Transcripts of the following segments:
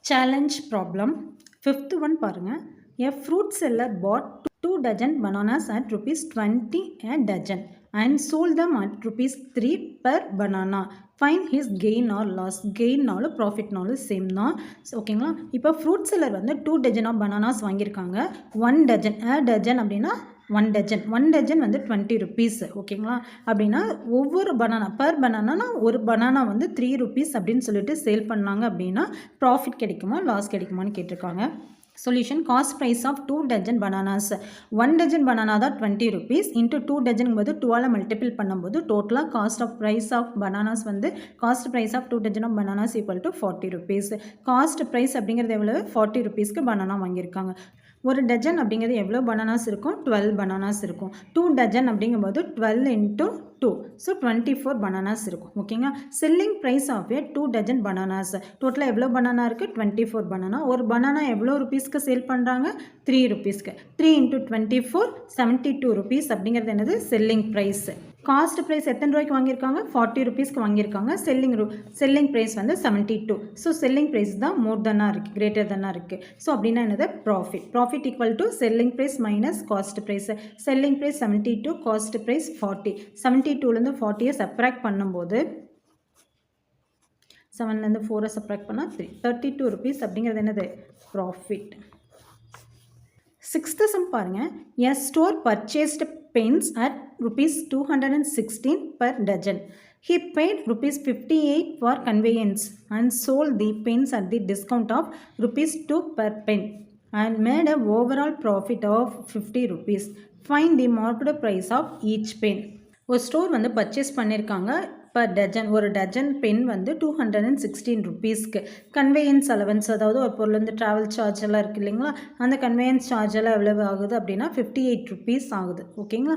Challenge problem. Fifth one பாருங்க. A fruit seller bought 2 dozen bananas at rupees 20 a dozen and sold them at rupees 3 per banana. Find his gain or loss. Gain நாலும் profit நாலும் same தான். ஓகேங்களா? இப்போ fruit seller வந்து 2 dozen of bananas வாங்கியிருக்காங்க. 1 dozen. A dozen அப்படின்னா 1 dozen வந்து 20 rupees. ஓகேங்களா? அப்படின்னா ஒவ்வொரு பனானா பர் பனானா ஒரு பனானா வந்து 3 rupees அப்படின்னு சொல்லிட்டு சேல் பண்ணாங்க அப்படின்னா ப்ராஃபிட் கிடைக்குமா லாஸ் கிடைக்குமான்னு கேட்டிருக்காங்க. Solution cost price of 2 dozen bananas 1 dozen banana தான் 20 rupees இன்ட்டு 2 dozen போது 2ஆல் மல்டிபிள் பண்ணும்போது டோட்டலாக cost of price of bananas வந்து cost price of 2 dozen of bananas equal to 40 rupees. Cost price அப்படிங்கிறது எவ்வளோ 40 rupeesக்கு பனானா வாங்கியிருக்காங்க. ஒரு டஜன் அப்படிங்கிறது எவ்வளோ பனானாஸ் இருக்கும் 12 பனானாஸ் இருக்கும். 2 dozen அப்படிங்கும்போது 12 இன்ட்டு 2 ஸோ 24 பனானாஸ் இருக்கும். ஓகேங்களா? Selling price of a 2 dozen bananas டோட்டலாக எவ்வளோ பனானா இருக்குது 24 பனானா. ஒரு பனானா எவ்வளோ ருபீஸ்க்கு சேல் பண்ணுறாங்க 3 rupeesக்கு. 3 இன்ட்டு 24 72 rupees அப்படிங்கிறது என்னது செல்லிங் ப்ரைஸ். காஸ்ட் ப்ரைஸ் எத்தனை ரூபாய்க்கு வாங்கியிருக்காங்க 40 rupeesக்கு வாங்கியிருக்காங்க. செல்லிங் ப்ரைஸ் வந்து 72. ஸோ செல்லிங் ப்ரைஸ் தான் மோர் தென்னாக இருக்குது கிரேட்டர் தென்னாக இருக்குது. ஸோ அப்படின்னா என்னது profit equal to selling price minus cost price. Selling price 72 cost price 40. 72லேருந்து 40 சப்ராக்ட் பண்ணும்போது 7லேருந்து 4 சப்ராக்ட் பண்ணால் 32 rupees அப்படிங்கிறது என்னது ப்ராஃபிட். சிக்ஸ்த்து சம் பாருங்க. A store purchased pens at rupees 216 per dozen. He paid rupees 58 for conveyance and sold the pens at the discount of rupees 2 per pen and made a overall profit of 50 rupees. Find the market price of each pen. ஒரு store வந்து purchase பண்ணியிருக்காங்க per dozen. ஒரு dozen pen வந்து 216 rupeesக்கு. Conveyance allowance அதாவது ஒரு பொருள் வந்து travel charge எல்லாம் இருக்குது இல்லைங்களா, அந்த கன்வேயன்ஸ் சார்ஜ் எல்லாம் எவ்வளவு ஆகுது அப்படின்னா 58 rupees ஆகுது. ஓகேங்களா?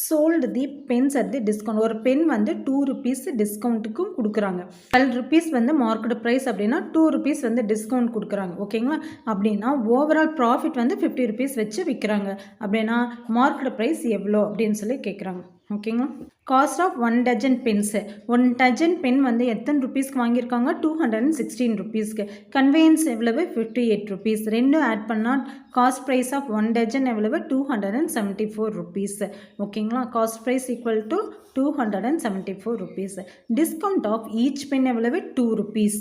Sold the pens at the discount. ஒரு பென் வந்து 2 rupees டிஸ்கவுண்ட்டுக்கும் கொடுக்குறாங்க. 12 rupees வந்து மார்க்கெட் ப்ரைஸ் அப்படின்னா 2 rupees வந்து டிஸ்கவுண்ட் கொடுக்குறாங்க. ஓகேங்களா? அப்படின்னா ஓவரால் ப்ராஃபிட் வந்து 50 rupees வச்சு விற்கிறாங்க. அப்படின்னா மார்க்கெட் ப்ரைஸ் எவ்வளோ அப்படின்னு சொல்லி கேட்குறாங்க. ஓகேங்களா? Cost of 1 dozen pens 1 dozen pen வந்து எத்தனை ருபீஸ்க்கு வாங்கியிருக்காங்க 216 rupeesக்கு. கன்வேயன்ஸ் எவ்வளவு 58 rupees. ரெண்டும் ஆட் பண்ணால் காஸ்ட் ப்ரைஸ் ஆஃப் 1 dozen எவ்வளவு 274 rupees. ஓகேங்களா? Cost price equal to 274 rupees. Discount of each pen எவ்வளவு 2 rupees.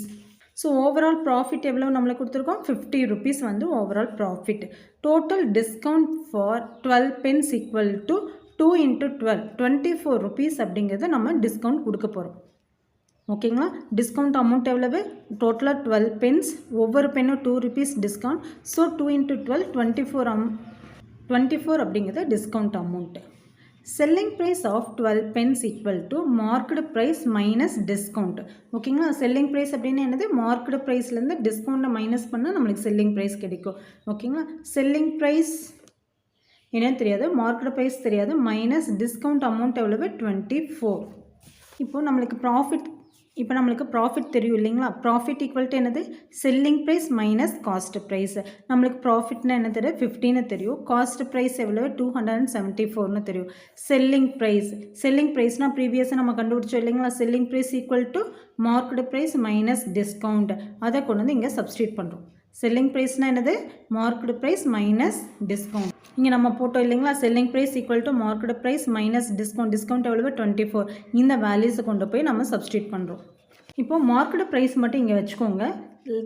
ஸோ ஓவரால் ப்ராஃபிட் எவ்வளோ நம்மளுக்கு கொடுத்துருக்கோம் 50 rupees வந்து overall profit. Total discount for 12 pens equal to 2 into 12 24 rupees அப்படிங்கிறது நம்ம டிஸ்கவுண்ட் கொடுக்க போகிறோம். ஓகேங்களா? டிஸ்கவுண்ட் அமௌண்ட் எவ்வளவு டோட்டலாக 12 pens ஒவ்வொரு பென்னும் 2 rupees டிஸ்கவுண்ட். ஸோ 2 into 12 24 அப்படிங்கிறது discount amount. Selling price of 12 pens equal to market price minus discount. ஓகேங்களா? செல்லிங் ப்ரைஸ் அப்படின்னு என்னது மார்க்கெட் ப்ரைஸ்லேருந்து டிஸ்கவுண்ட்டை மைனஸ் பண்ணால் நம்மளுக்கு செல்லிங் ப்ரைஸ் கிடைக்கும். ஓகேங்களா? செல்லிங் ப்ரைஸ் என்னன்னு தெரியாது, மார்க்கெட் ப்ரைஸ் தெரியாது, மைனஸ் டிஸ்கவுண்ட் அமௌண்ட் எவ்வளவு 24. இப்போது நம்மளுக்கு ப்ராஃபிட் தெரியும் இல்லைங்களா, ப்ராஃபிட் ஈக்குவல் டு என்னது selling price minus cost price. நம்மளுக்கு ப்ராஃபிட்னா என்ன தெரியும் 15 தெரியும், காஸ்ட் ப்ரைஸ் எவ்வளவு 274 தெரியும். செல்லிங் ப்ரைஸ்னால் ப்ரீவியஸாக நம்ம கண்டுபிடிச்சோம் இல்லைங்களா, selling price equal to market price minus discount. அதை கொண்டு வந்து இங்கே சப்ஸ்டியூட் பண்ணுறோம். செல்லிங் ப்ரைஸ்னால் என்னது மார்க்கெட் ப்ரைஸ் மைனஸ் டிஸ்கவுண்ட். இங்கே நம்ம போட்டோம் இல்லைங்களா, selling price equal to market price minus discount எவ்வளவு 24. இந்த வேல்யூஸை கொண்டு போய் நம்ம சப்ஸ்டியூட் பண்ணுறோம். இப்போது மார்க்கெட் ப்ரைஸ் மட்டும் இங்கே வச்சுக்கோங்க.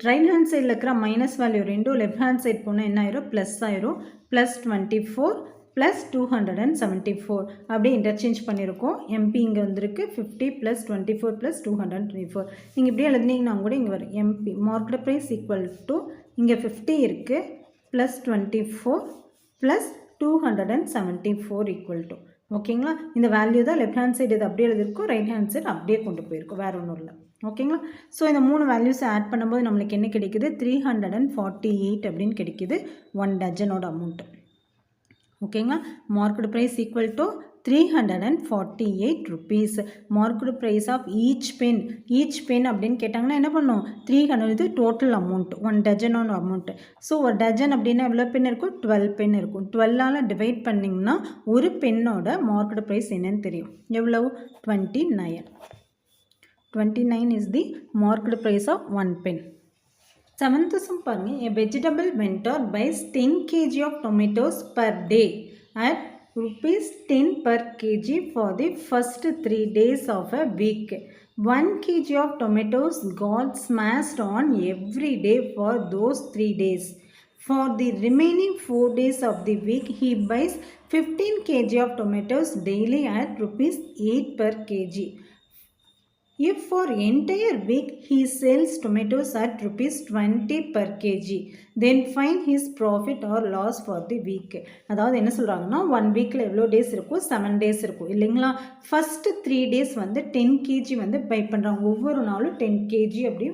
ரைட் ஹேண்ட் சைடில் இருக்கிற மைனஸ் வேல்யூ ரெண்டும் லெஃப்ட் ஹேண்ட் சைட் போனால் என்ன ஆயிரும் ப்ளஸ் ஆயிரும். ப்ளஸ் 24 ப்ளஸ் 274 அப்படியே இன்டர்சேஞ்ச் பண்ணியிருக்கோம். எம்பி இங்கே வந்திருக்கு 50 ப்ளஸ் 24 ப்ளஸ் 224. நீங்கள் இப்படியே எழுதினீங்கன்னா கூட இங்கே வரும் MP market price equal to இங்கே 50 இருக்குது ப்ளஸ் 24 ப்ளஸ் 274 ஈக்குவல் டு. ஓகேங்களா? இந்த வேல்யூ தான் லெஃப்ட் ஹேண்ட் சைடு இது அப்படியே எழுதிருக்கும், ரைட் ஹேண்ட் சைடு அப்படியே கொண்டு போயிருக்கும், வேறு ஒன்றும் இல்லை. ஓகேங்களா? ஸோ இந்த 3 வேல்யூஸை ஆட் பண்ணும்போது நம்மளுக்கு என்ன கிடைக்குது 348 அப்படின்னு கிடைக்குது 1 டஜனோட அமௌண்ட்டு. ஓகேங்களா? Market price equal to 348 rupees. Market price of each pen அப்படின்னு கேட்டாங்கன்னா என்ன பண்ணும் 300 இது டோட்டல் அமௌண்ட் 1 டஜனோட அமௌண்ட். ஸோ ஒரு டஜன் அப்படின்னா எவ்வளோ பென் இருக்கும் 12 பென் இருக்கும். 12ஆல் டிவைட் பண்ணிங்கன்னா ஒரு பென்னோட மார்க்கெட் ப்ரைஸ் என்னன்னு தெரியும். எவ்வளவு 29 is the market price of 1 pen. 7th sum பாருங்க, a vegetable vendor buys 10 kg of tomatoes per day at rupees 10 per kg for the first 3 days of a week. 1 kg of tomatoes got smashed on every day for those 3 days. For the remaining 4 days of the week, he buys 15 kg of tomatoes daily at rupees 8 per kg. If for entire week he sells tomatoes at rupees 20 per kg, then find his profit or loss for the week. அதாவது என்ன சொல்கிறாங்கன்னா 1 வீக்கில் எவ்வளோ days இருக்கும், 7 days இருக்கும் இல்லைங்களா. First 3 days வந்து 10 kg வந்து பை பண்ணுறாங்க. ஒவ்வொரு நாளும் 10 kg அப்படி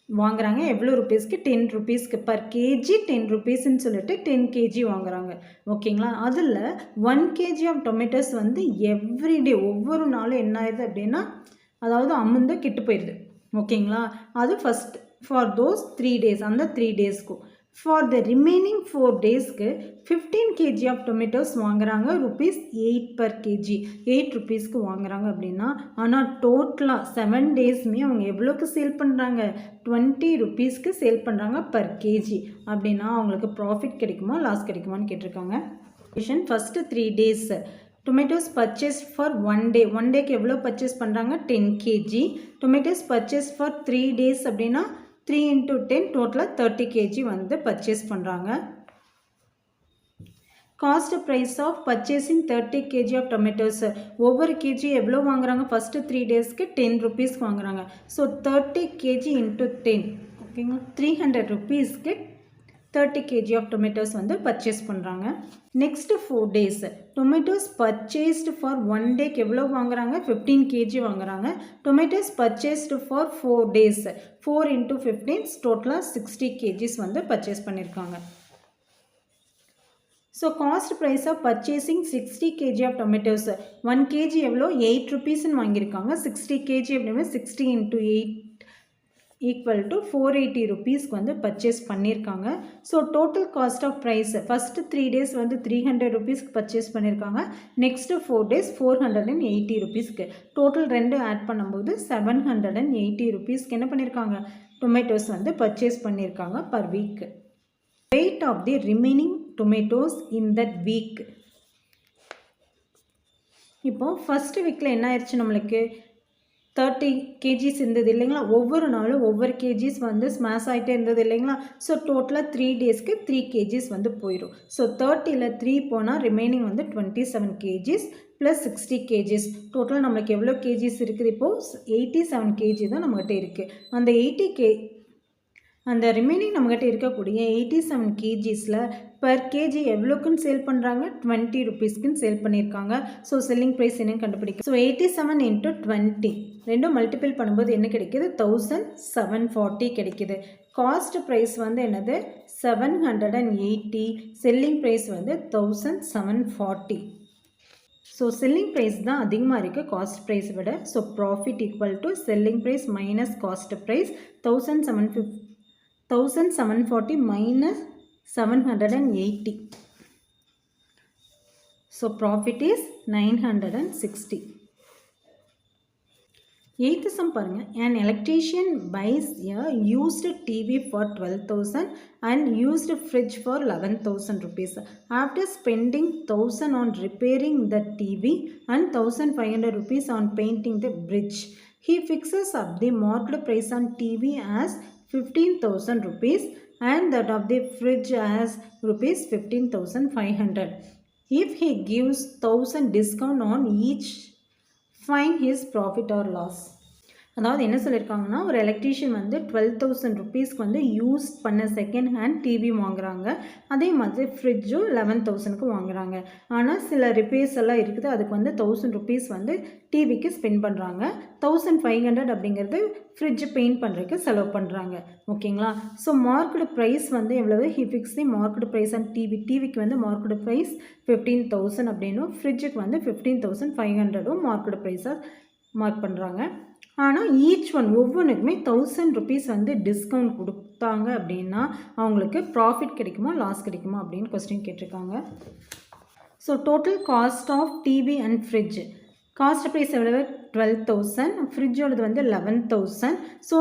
வாங்குறாங்க. எவ்வளோ ருபீஸ்க்கு, 10 ருபீஸ்க்கு பர் கேஜி 10 ருபீஸ்ன்னு சொல்லிட்டு 10 kg வாங்குறாங்க. ஓகேங்களா. அதில் 1 kg ஆஃப் டொமேட்டோஸ் வந்து எவ்ரிடே ஒவ்வொரு நாளும் என்ன ஆயிடுது அப்படின்னா, அதாவது அமுந்து கெட்டு போயிடுது. ஓகேங்களா. அது ஃபஸ்ட் ஃபார் தோஸ் 3 டேஸ், அந்த 3 டேஸ்க்கும். ஃபார் த ரிமைனிங் 4 டேஸ்க்கு 15 kg ஆஃப் டொமேட்டோஸ் வாங்குறாங்க, rupees 8 per kg, 8 ருபீஸ்க்கு வாங்குறாங்க அப்படின்னா, ஆனால் டோட்டலாக 7 டேஸுமே அவங்க எவ்வளோக்கு சேல் பண்ணுறாங்க, 20 ருபீஸ்க்கு சேல் பண்ணுறாங்க பர் கேஜி. அப்படின்னா அவங்களுக்கு ப்ராஃபிட் கிடைக்குமா லாஸ் கிடைக்குமான்னு கேட்டிருக்காங்க. First 3 days tomatoes purchased for 1 day. 1 டேக்கு எவ்வளோ பர்ச்சேஸ் பண்ணுறாங்க, 10 kg. tomatoes purchased for 3 days அப்படின்னா 3 into 10 டோட்டலாக 30 kg வந்து பர்ச்சேஸ் பண்ணுறாங்க. Cost price of purchasing 30 kg of tomatoes. ஒவ்வொரு கேஜி எவ்வளோ வாங்குறாங்க, ஃபஸ்ட்டு 3 டேஸ்க்கு 10 ருபீஸ்க்கு வாங்குறாங்க. ஸோ 30 kg into 10 ஓகேங்களா, 300 ருபீஸ்க்கு 30 kg ஆஃப் டொமேட்டோஸ் வந்து பர்ச்சேஸ் பண்ணுறாங்க. Next 4 days tomatoes purchased for 1 டேக்கு எவ்வளோ வாங்குறாங்க, 15 kg வாங்குறாங்க. Tomatoes purchased for 4 days 4 into 15 டோட்டலாக 60 kg வந்து பர்ச்சேஸ் பண்ணியிருக்காங்க. So cost price of purchasing 60 kg of tomatoes. 1 kg எவ்வளோ, 8 ருபீஸ்ன்னு வாங்கியிருக்காங்க. 60 kg அப்படின்னா 60 into 8 ஈக்குவல் டு 480 ருபீஸ்க்கு வந்து பர்ச்சேஸ் பண்ணியிருக்காங்க. So total cost of price first 3 days வந்து 300 ருபீஸ்க்கு பர்ச்சேஸ் பண்ணியிருக்காங்க. நெக்ஸ்ட்டு 4 டேஸ் 480 ருபீஸ்க்கு. டோட்டல் ரெண்டு ஆட் பண்ணும்போது 780 ருபீஸ்க்கு என்ன பண்ணியிருக்காங்க, டொமேட்டோஸ் வந்து பர்ச்சேஸ் பண்ணியிருக்காங்க per week. Weight of the remaining tomatoes in that week. இப்போது ஃபஸ்ட்டு வீக்கில் என்ன ஆயிடுச்சு, நம்மளுக்கு 30 kgs இருந்தது இல்லைங்களா. ஒவ்வொரு நாளும் ஒவ்வொரு கேஜிஸ் வந்து ஸ்மாஷ் ஆகிட்டே இருந்தது இல்லைங்களா. ஸோ டோட்டலாக 3 டேஸ்க்கு 3 kgs வந்து போயிடும். ஸோ 30ல் 3 போனால் ரிமைனிங் வந்து 27 kgs ப்ளஸ் 60 kgs. டோட்டல் நம்மளுக்கு எவ்வளோ கேஜிஸ் இருக்குது, இப்போது 87 kg தான் நம்மகிட்ட இருக்குது. அந்த ரிமைனிங் நம்மகிட்ட இருக்கக்கூடிய 87 kgsல பர் கேஜி எவ்வளோக்குன்னு சேல் பண்ணுறாங்க, 20 ருபீஸ்க்குன்னு சேல் பண்ணியிருக்காங்க. ஸோ செல்லிங் ப்ரைஸ் என்னன்னு கண்டுபிடிக்கும். ஸோ 87 into 20 ரெண்டும் மல்டிபிள் பண்ணும்போது என்ன கிடைக்கிது, 1740 கிடைக்கிது. காஸ்ட் ப்ரைஸ் வந்து என்னது 780, செல்லிங் ப்ரைஸ் வந்து 1740. ஸோ செல்லிங் ப்ரைஸ் தான் அதிகமாக இருக்குது காஸ்ட் ப்ரைஸ் விட. So profit equal to selling price minus cost price. 1740 minus 780. So profit is 960. 8th sum பாருங்க. An electrician buys a used TV for 12,000 and used fridge for 11,000 rupees. After spending 1,000 on repairing the TV and 1,500 rupees on painting the bridge, he fixes up the marked price on TV as 15,000 rupees and that of the fridge as rupees 15,500. If he gives 1,000 discount on each, find his profit or loss. அதாவது என்ன சொல்லியிருக்காங்கன்னா, ஒரு electrician வந்து 12,000 ருபீஸ்க்கு வந்து use பண்ண second hand TV வாங்குறாங்க. அதே மாதிரி ஃப்ரிட்ஜும் 11,000க்கு வாங்குறாங்க. ஆனால் சில ரிப்பேர்ஸ் எல்லாம் இருக்குது, அதுக்கு வந்து 1,000 ருபீஸ் வந்து டிவிக்கு ஸ்பெண்ட் பண்ணுறாங்க. 1,500 அப்படிங்கிறது ஃப்ரிட்ஜ் பெயிண்ட் பண்ணுறதுக்கு செலவு பண்ணுறாங்க. ஓகேங்களா. ஸோ மார்க்கெட் ப்ரைஸ் வந்து எவ்வளவு, he fix the market price and டிவிக்கு வந்து மார்க்கெட் ப்ரைஸ் 15,000 அப்படின்னும், ஃப்ரிட்ஜுக்கு வந்து 15,500 மார்க்கெட் ப்ரைஸாக மார்க் பண்ணுறாங்க. ஆனால் ஈச் ஒன் ஒவ்வொன்றுக்குமே 1,000 ருபீஸ் வந்து டிஸ்கவுண்ட் கொடுத்தாங்க அப்படின்னா அவங்களுக்கு ப்ராஃபிட் கிடைக்குமா லாஸ் கிடைக்குமா அப்படின்னு கொஸ்டின் கேட்டிருக்காங்க. So total cost of TV and fridge cost price எவ்வளவு 12,000, ஃப்ரிட்ஜோடது வந்து 11,000. ஸோ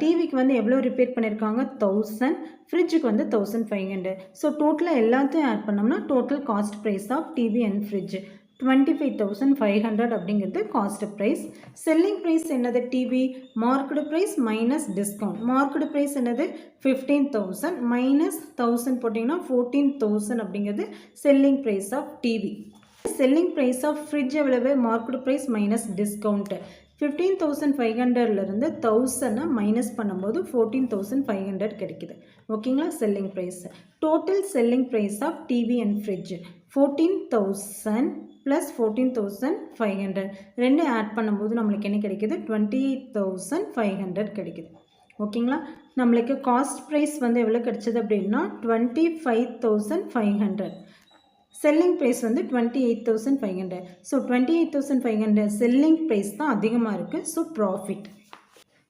டிவிக்கு வந்து எவ்வளோ ரிப்பேர் பண்ணியிருக்காங்க 1000, ஃப்ரிட்ஜுக்கு வந்து 1500. ஸோ டோட்டலாக எல்லாத்தையும் ஆட் பண்ணோம்னா total cost price of TV and fridge 25,500 அப்படிங்கிறது காஸ்ட் ப்ரைஸ். செல்லிங் ப்ரைஸ் என்னது TV market price minus discount. Market price என்னது 15,000 மைனஸ் 1000 போட்டிங்கன்னா 14,000 அப்படிங்கிறது selling price of TV. Selling price of fridge எவ்வளவு மார்க்கெட் ப்ரைஸ் மைனஸ் டிஸ்கவுண்ட். 15,500லேருந்து 1000 minus பண்ணும்போது 14,500 கிடைக்குது. ஓகேங்களா selling price. Total selling price of TV and fridge 14,000 plus 14,500 ரெண்டு add பண்ணும்போது நம்மளுக்கு என்ன கிடைக்குது 28,500 கிடைக்குது. ஓகேங்களா நம்மளுக்கு காஸ்ட் ப்ரைஸ் வந்து எவ்வளோ கிடைச்சது அப்படின்னா 25,500. செல்லிங் ப்ரைஸ் வந்து 28,500. ஸோ 28,500 செல்லிங் ப்ரைஸ் தான் அதிகமாக இருக்குது. So profit.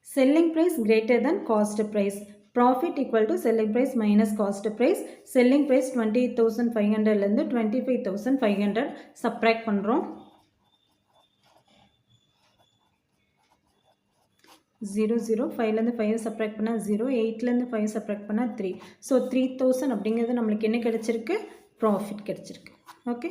Selling price greater than cost price. Profit equal to selling price minus cost price. Selling price 28,500லேருந்து 25,500 சப்ராக்ட் பண்ணுறோம். 0 5லேருந்து 5 சப்ராக்ட் பண்ணால் 0, 8லேருந்து 5 சப்ராக்ட் பண்ணால் 3. ஸோ 3,000 அப்படிங்கிறது நம்மளுக்கு என்ன கிடைச்சிருக்கு ப்ராஃபிட் கிடைச்சிருக்கு. ஓகே.